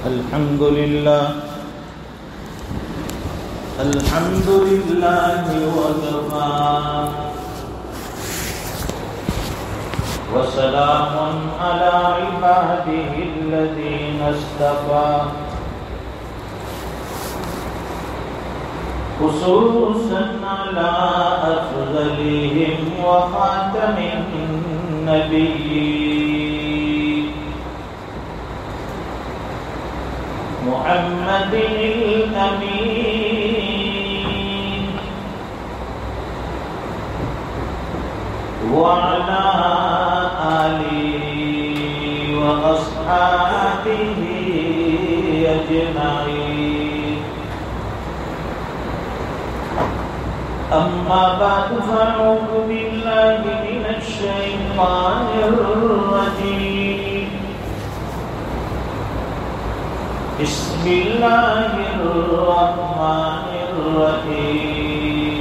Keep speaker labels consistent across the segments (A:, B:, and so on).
A: الحمد لله وكفى وسلام على عباده الذين اصطفى خصوصا على أفضلهم وخاتم النبيين محمد الأمين وعلى آله وأصحابه أجمعين. أما بعد فأعوذ بالله من الشيطان الرجيم. بسم الله الرحمن الرحيم.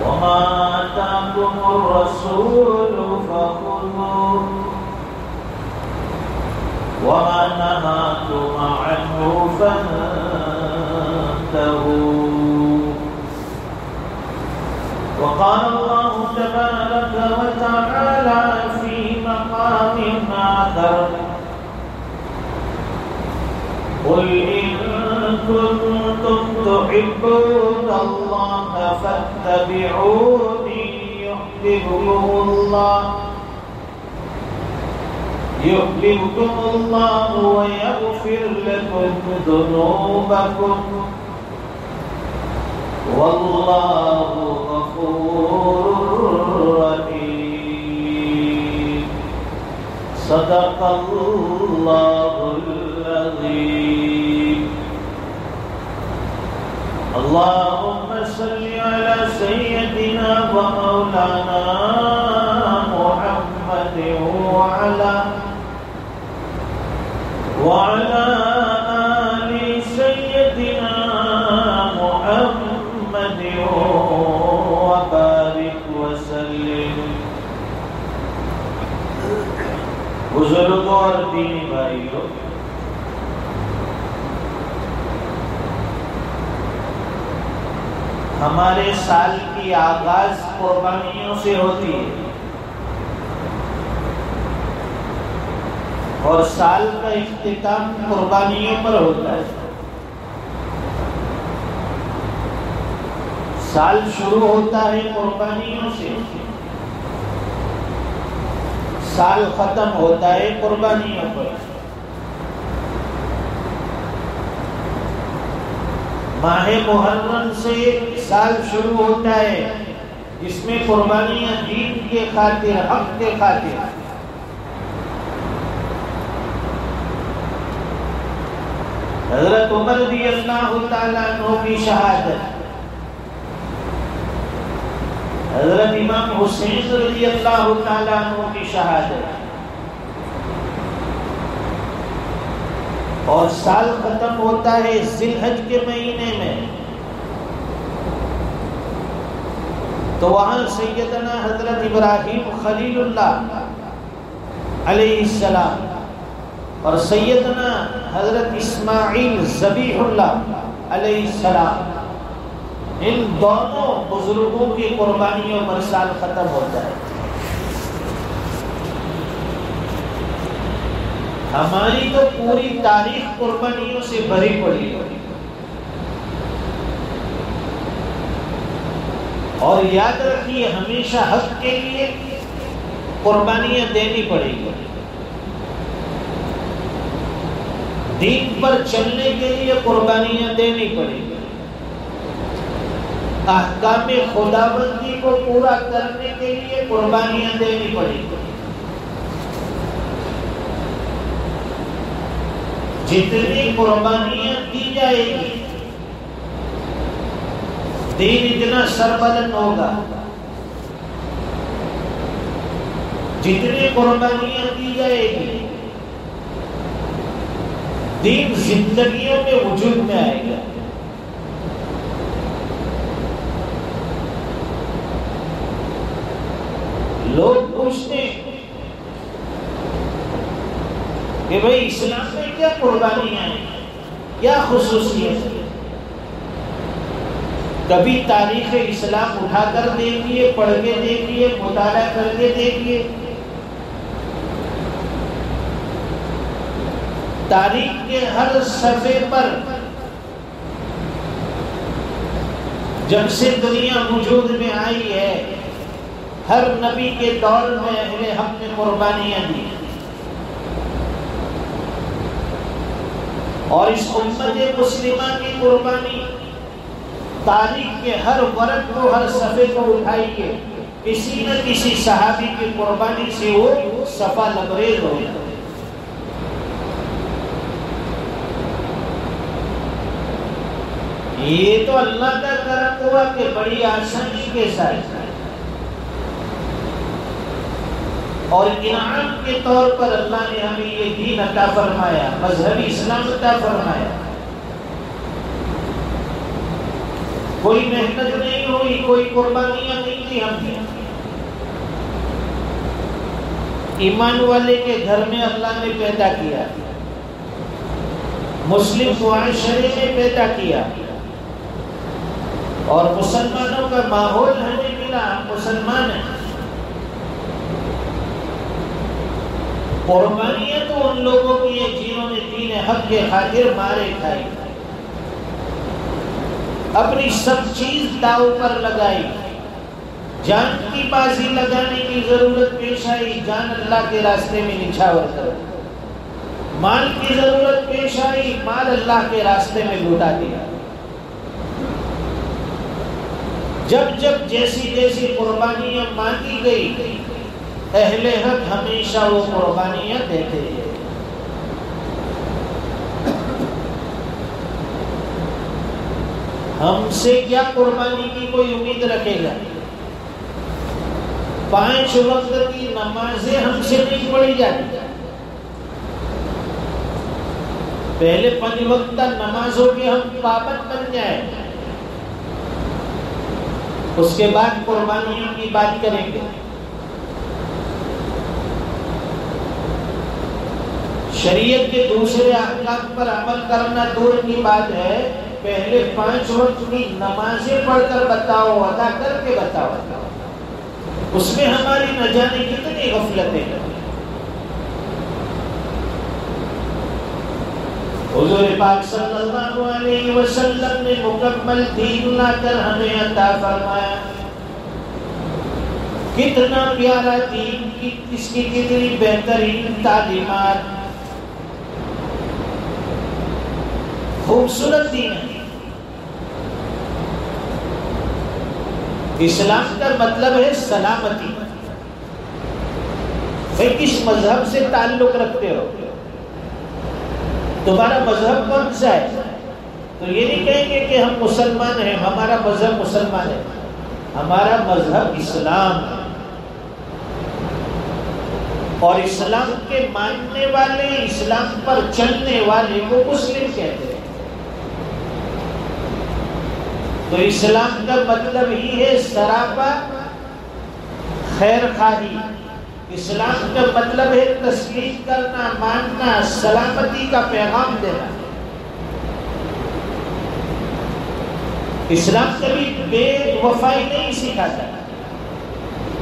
A: وما آتاكم الرسول فخذوه وما نهاكم عنه فانتهوا. وقال الله تبارك وتعالى في مقام آخر: قل إن كنتم تحبون الله فاتبعوني يحببكم الله ويغفر لكم ذنوبكم والله غفور رحيم. صدق الله العظيم. اللهم صل على سيدنا ومولانا محمد وعلى آل سيدنا محمد وبارك وسلم. بزرگوں اور دینی بھائیوں، ہمارے سال کی آغاز قربانیوں سے ہوتی ہے اور سال کا اختتام قربانیوں پر ہوتا ہے. سال شروع ہوتا ہے قربانیوں سے، سال ختم ہوتا ہے قربانیوں پر. ماہ محرم سے سال شروع ہوتا ہے جس میں قربانیاں دین کے خاطر، حق کے خاطر. حضرت عمر رضی اللہ تعالیٰ عنہ کی شہادت، حضرت امام حسین رضی اللہ تعالیٰ عنہ کی شہادت، اور سال ختم ہوتا ہے ذی الحج کے مہینے میں، تو وہاں سیدنا حضرت ابراہیم خلیل اللہ علیہ السلام اور سیدنا حضرت اسماعیل ذبیح اللہ علیہ السلام، ان دونوں بزرگوں کی قربانیوں پر سال ختم ہوتا ہے. ہماری تو پوری تاریخ قربانیوں سے بھری پڑی ہے، اور یاد رکھیے ہمیشہ حق کے لیے قربانیاں دینی پڑے گی. دین پر چلنے کے لیے قربانیاں دینی پڑے گی. احکام خداوندی کو پورا کرنے کے لیے قربانیاں دینی پڑے گی. جتنی قربانیاں دی جائے گی دین اتنا سربلند ہوگا. جتنی قربانیاں دی جائے گی دین زندگیوں میں وجود میں آئے گا. لوگ پوچھتے ہیں کہ بھئی اسلام میں کیا قربانیاں ہیں، کیا خصوصیت ہے؟ کبھی تاریخ اسلام اٹھا کر دیکھیے، پڑھ کے دیکھیے، مطالعہ کر کے دیکھیے. تاریخ کے ہر صفحے پر جب سے دنیا وجود میں آئی ہے، ہر نبی کے دور میں اہل حق نے قربانیاں دی، اور اس امت مسلمہ کی قربانی تاریخ کے ہر ورق کو، ہر صفحے کو اٹھائیے، کسی نہ کسی صحابی کی قربانی سے وہ صفحہ لبریز ہو جاتا ہے. یہ تو اللہ کا کرم ہوا کہ بڑی آسانی کے ساتھ اور انعام کے طور پر اللہ نے ہمیں یہ دین عطا فرمایا، مذہبی اسلام عطا فرمایا. کوئی محنت نہیں ہوئی، کوئی قربانیاں نہیں تھی ہم نے. ایمان والے کے گھر میں اللہ نے پیدا کیا، مسلم معاشرے میں پیدا کیا، اور مسلمانوں کا ماحول ہمیں ملا، ہم مسلمان ہیں. قربانیاں تو ان لوگوں کی ہیں جنہوں نے دین حق کے خاطر مارے کھائے، اپنی سب چیز داؤ پر لگائی. جان کی بازی لگانے کی ضرورت پیش آئی، جان اللہ کے راستے میں نچھاور کر. مال کی ضرورت پیش آئی، مال اللہ کے راستے میں لوٹا دیا. جب جب جیسی جیسی قربانیاں مانگی گئی، اہل حق ہمیشہ وہ قربانیاں دیتے ہیں. ہم سے کیا قربانی کی کوئی امید رکھے گا؟ 5 وقت کی نمازیں ہم سے نہیں پڑھی جاتی. پہلے 5 وقت نمازوں کے ہم پابند بن جائیں، اس کے بعد قربانیوں کی بات کریں گے. شریعت کے دوسرے احکام پر عمل کرنا دور کی بات ہے، پہلے 5 وقت کی نمازیں پڑھ کر بتاؤ، ادا کر کے بتاؤ. اس میں ہماری نہ جانے کتنی غفلتیں ہیں. حضور پاک صلی اللہ علیہ وسلم نے مکمل دین لا کر ہمیں عطا فرمایا. کتنا پیارا دین، اس کی کتنی بہترین تعلیمات، خوبصورت دین ہے. اسلام کا مطلب ہے سلامتی. بھئی کس مذہب سے تعلق رکھتے ہو؟ تمہارا مذہب کون سا ہے؟ تو یہ نہیں کہیں گے کہ ہم مسلمان ہیں، ہمارا مذہب مسلمان ہے. ہمارا مذہب اسلام ہے، اور اسلام کے ماننے والے، اسلام پر چلنے والے کو مسلم کہتے ہیں. تو اسلام کا مطلب ہی ہے سراپا خیر خواہی. اسلام کا مطلب ہے تسلیم کرنا، ماننا، سلامتی کا پیغام دینا. اسلام کبھی بے وفائی نہیں سکھاتا،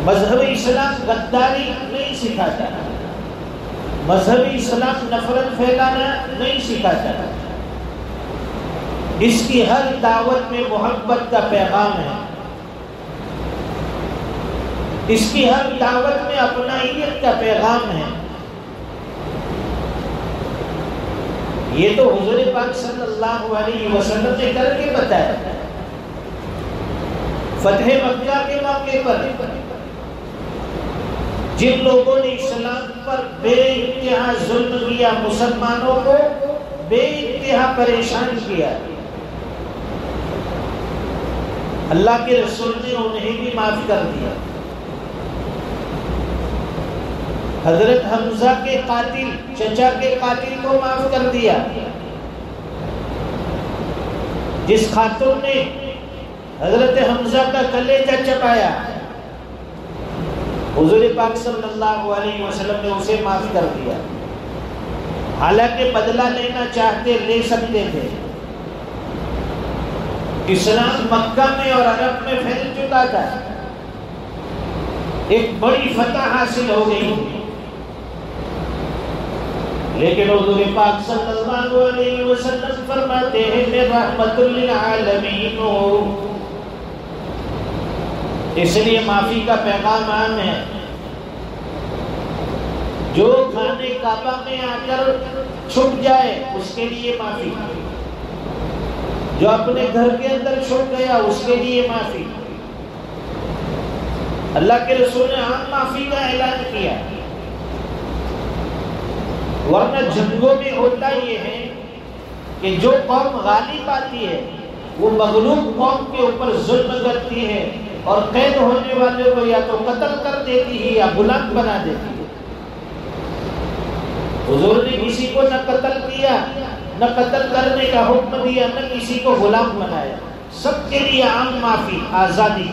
A: مذہب اسلام غداری نہیں سکھاتا، مذہب اسلام نفرت پھیلانا نہیں سکھاتا. اس کی ہر دعوت میں محبت کا پیغام ہے، اس کی ہر دعوت میں اپنائیت کا پیغام ہے. یہ تو حضور پاک صلی اللہ علیہ وسلم نے کر کے بتایا. فتح مکہ کے موقع پر جن لوگوں نے اسلام پر بے انتہا ظلم کیا، مسلمانوں کو بے انتہا پریشان کیا، اللہ کے رسول نے انہیں بھی معاف کر دیا. حضرت حمزہ کے قاتل، چچا کے قاتل کو معاف کر دیا. جس خاتون نے حضرت حمزہ کا کلیجہ چبایا، حضور پاک صلی اللہ علیہ وسلم نے اسے معاف کر دیا. حالانکہ بدلہ لینا چاہتے لے سکتے تھے. اسلام مکہ میں اور عرب میں پھیل چکا تھا، ایک بڑی فتح حاصل ہو گئی، لیکن حضور پاک صلی اللہ علیہ وسلم فرماتے ہیں میں رحمت للعالمین ہوں. اس لیے معافی کا پیغام عام ہے. جو خانے کعبہ میں آ کر چھپ جائے اس کے لیے معافی، جو اپنے گھر کے اندر چھپ گیا اس کے لیے معافی. اللہ کے رسول نے عام معافی کا اعلان کیا. ورنہ جنگوں میں ہوتا یہ ہے کہ جو قوم غالب آتی ہے وہ مغلوب قوم کے اوپر ظلم کرتی ہے اور قید ہونے والے کو یا تو قتل کر دیتی ہے یا غلام بنا دیتی ہے. حضور نے کسی کو نہ قتل کیا، نہ قتل کرنے کا حکم دیا، نہ کسی کو غلام بنایا. سب کے لیے عام معافی، آزادی.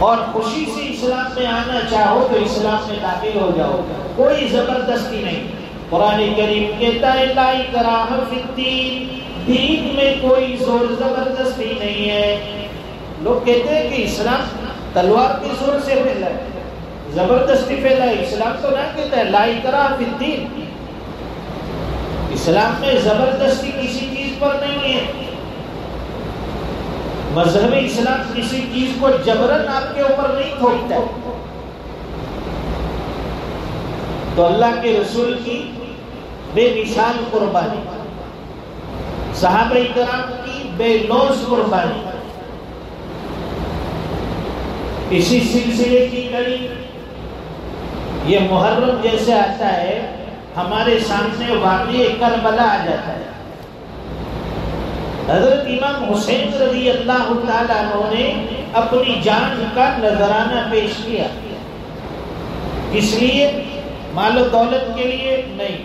A: اور خوشی سے اسلام میں آنا چاہو تو اسلام میں داخل ہو جاؤ، کوئی زبردستی نہیں. قرآن کریم کہتا ہے لا اکراہ فی الدین، دین میں کوئی زور زبردستی نہیں ہے. لوگ کہتے ہیں کہ اسلام تلوار کے زور سے پھیلا ہے، زبردستی پھیلا ہے. اسلام تو نہ کہتا ہے لا اکراہ فی الدین. اسلام میں زبردستی کسی چیز پر نہیں ہے. مذہب اسلام کسی چیز کو جبرن آپ کے اوپر نہیں تھوپتا. تو اللہ کے رسول کی بے مثال قربانی، صحابہ کرام کی بے لوث قربانی. اسی سلسلے کی کڑی یہ محرم جیسے آتا ہے ہمارے سامنے واقعہ کربلا آ جاتا ہے. حضرت امام حسین رضی اللہ تعالیٰ عنہ نے اپنی جان کا نذرانہ پیش کیا. اس لیے مال و دولت کے لیے نہیں،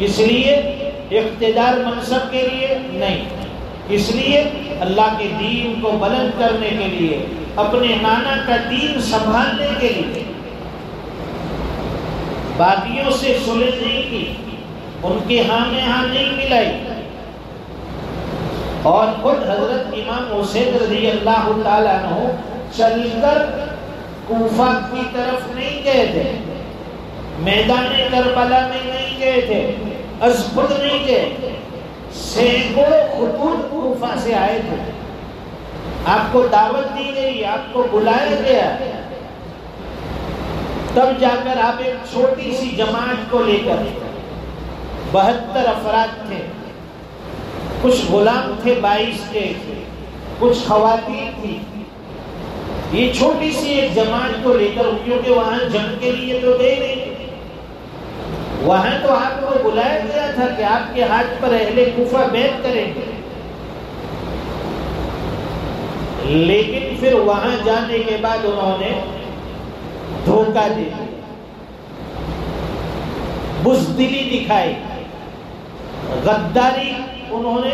A: اس لیے اقتدار منصب کے لیے نہیں، اس لیے اللہ کے دین کو بلند کرنے کے لیے، اپنے نانا کا دین سنبھالنے کے لیے. باغیوں سے صلح نہیں کی، ان کے ہاں میں ہاں نہیں ملائی. اور خود حضرت امام حسین رضی اللہ تعالیٰ عنہ چل کر کوفہ کی طرف نہیں گئے تھے، میدان کربلا میں نہیں گئے تھے، از خود نہیں گئے. سینکڑوں خطوط کوفہ سے آئے تھے. آپ کو دعوت دی گئی، آپ کو بلایا گیا، تب جا کر آپ ایک چھوٹی سی جماعت کو لے کر 72 افراد تھے. کچھ غلام تھے 22 کے، کچھ خواتین تھی. یہ چھوٹی سی ایک جماعت کو لے کر، کیونکہ وہاں جنگ کے لیے تو گئے نہیں، وہاں تو آپ کو بلایا گیا تھا کہ آپ کے ہاتھ پر اہل کوفہ بیعت کریں گے. لیکن پھر وہاں جانے کے بعد انہوں نے دھوکہ دیا، بزدلی دکھائی، غداری. انہوں نے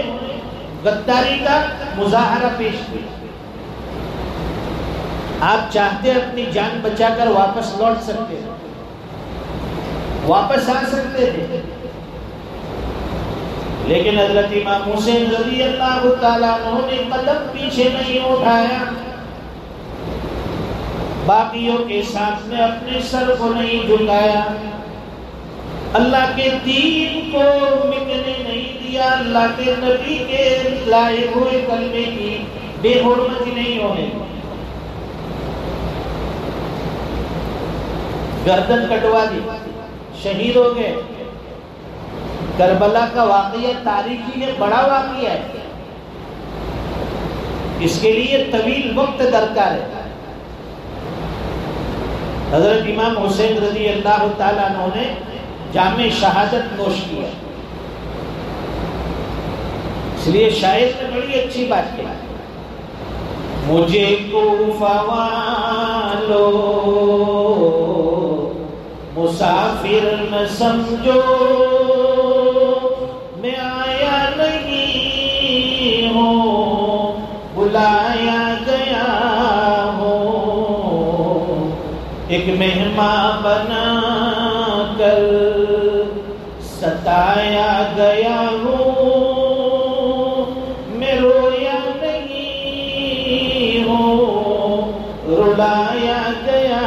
A: غداری کا مظاہرہ پیش کیا. آپ چاہتے اپنی جان بچا کر واپس لوٹ سکتے، واپس آ سکتے تھے، لیکن حضرت امام حسین رضی اللہ تعالیٰ عنہ نے قدم پیچھے نہیں اٹھایا. باقیوں کے سامنے اپنے سر کو نہیں جھکایا، اللہ کے دین کو مٹنے نہیں دیا، اللہ کے نبی کے لائے ہوئے کلمے کی بے حرمتی نہیں ہونے. گردن کٹوا دی، شہید ہو گئے. کربلا کا واقعہ تاریخی ہے، بڑا واقعہ ہے، اس کے لیے طویل وقت درکار ہے. حضرت امام حسین رضی اللہ تعالیٰ عنہ نے جام شہادت نوش کیا. اس لیے شاعر نے بڑی اچھی بات کی، مجھے کوفہ والو مسافر نہ سمجھو، میں آیا نہیں ہوں، بلایا گیا ہوں. ایک مہمان بنا کر ستایا گیا ہوں، میں رویا نہیں ہوں، رلایا گیا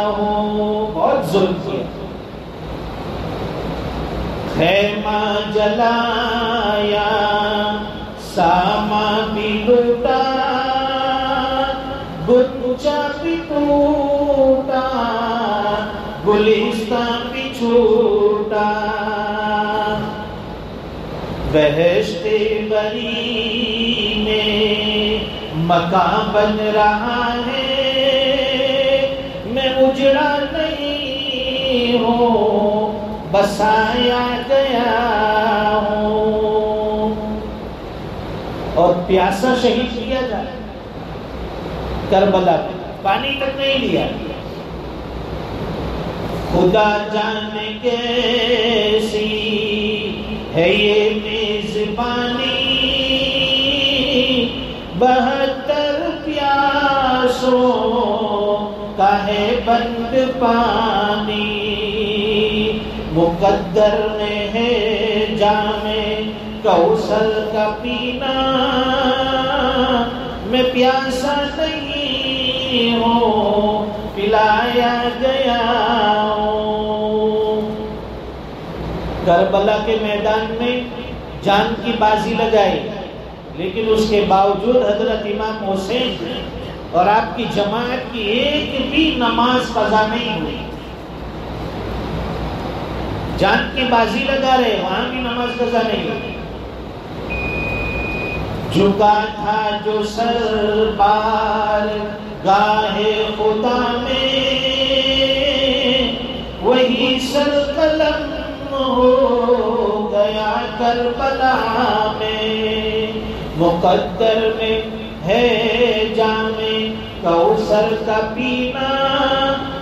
A: ہوں، بہت ظلم کیا، خیمہ جلایا، ساما بھی لوٹا، گچا بھی ٹوٹا، گلستان بھی چھوٹا، بہشت بری میں مکان بن رہا ہے، میں اجڑا نہیں ہوں، بسایا گیا ہوں۔ اور پیاسا شہید کیا جائے کربلا میں، پانی تک نہیں لیا، خدا جانے کیسی ہے یہ میزبانی، 72 پیاسوں کا ہے بند پانی، مقدر میں ہے جام کوثر کا پینا، میں پیاسا نہیں ہوں، پلایا گیا ہوں۔ کربلا کے میدان میں جان کی بازی لگائی، لیکن اس کے باوجود حضرت امام حسین اور آپ کی جماعت کی ایک بھی نماز قضا نہیں ہوئی۔ جان کی بازی لگا رہے، وہاں بھی نماز قضا نہیں ہوئی۔ جھکا تھا جو سر بار گاہ خدا میں، وہی سر قلم ہو گیا کربلا میں، مقدر میں ہے جام کوثر کا پینا،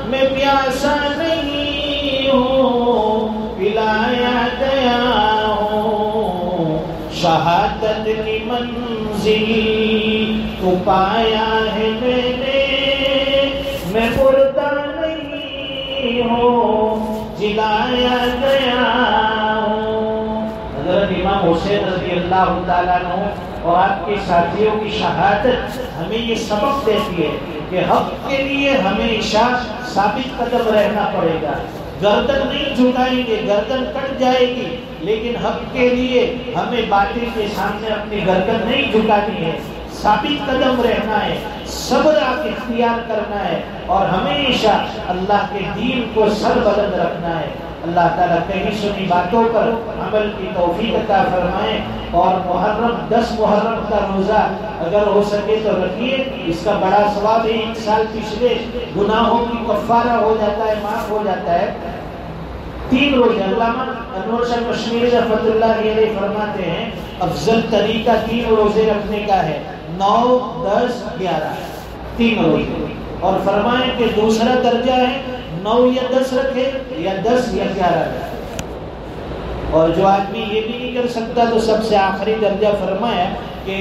A: میں پیاسا نہیں ہوں، پلایا گیا ہوں، شہادت کی منزل کو پایا ہے میں مردہ نہیں ہوں، جلایا گیا ہوں۔ حضرت امام حسین رضی اللہ تعالیٰ عنہ اور آپ کے ساتھیوں کی شہادت ہمیں یہ سبق دیتی ہے کہ حق کے لیے ہمیشہ ثابت قدم رہنا پڑے گا، گردن نہیں جھکائیں گے، گردن کٹ جائے گی، لیکن حق کے لیے ہمیں باطل کے سامنے اپنی گردن نہیں جھکانی ہے، ثابت قدم رہنا ہے، صبر آپ اختیار کرنا ہے، اور ہمیشہ اللہ کے دین کو سر بلند رکھنا ہے۔ اللہ تعالیٰ کہیں سنی باتوں پر عمل کی توفیق عطا فرمائے، اور محرم 10 محرم کا روزہ اگر ہو سکے تو رکھیے، اس کا بڑا ثواب ہے، 1 سال پچھلے گناہوں کی کفارہ ہو جاتا ہے، معاف ہو جاتا ہے۔ 3 روزے علامہ انور شاہ کشمیری رحمۃ اللہ علیہ فرماتے ہیں افضل طریقہ 3 روزے رکھنے کا ہے، 9، 10، 11، 3 روزے، اور فرمائیں کہ دوسرا درجہ ہے 9 یا 10 رکھے، یا 10 یا 11 رکھے، اور جو آدمی یہ بھی نہیں کر سکتا تو سب سے آخری درجہ فرمایا کہ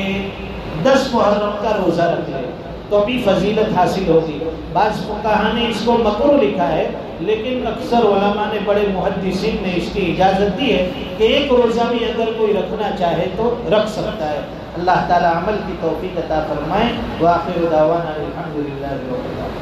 A: 10 محرم کا روزہ رکھ لے تو بھی فضیلت حاصل ہوگی۔ بعض فقہاء نے اس کو مکروہ لکھا ہے، لیکن اکثر علماء نے، بڑے محدثین نے اس کی اجازت دی ہے کہ ایک روزہ بھی اگر کوئی رکھنا چاہے تو رکھ سکتا ہے۔ اللہ تعالی عمل کی توفیق عطا فرمائے۔ وآخر دعوانا الحمدللہ رب العالمین۔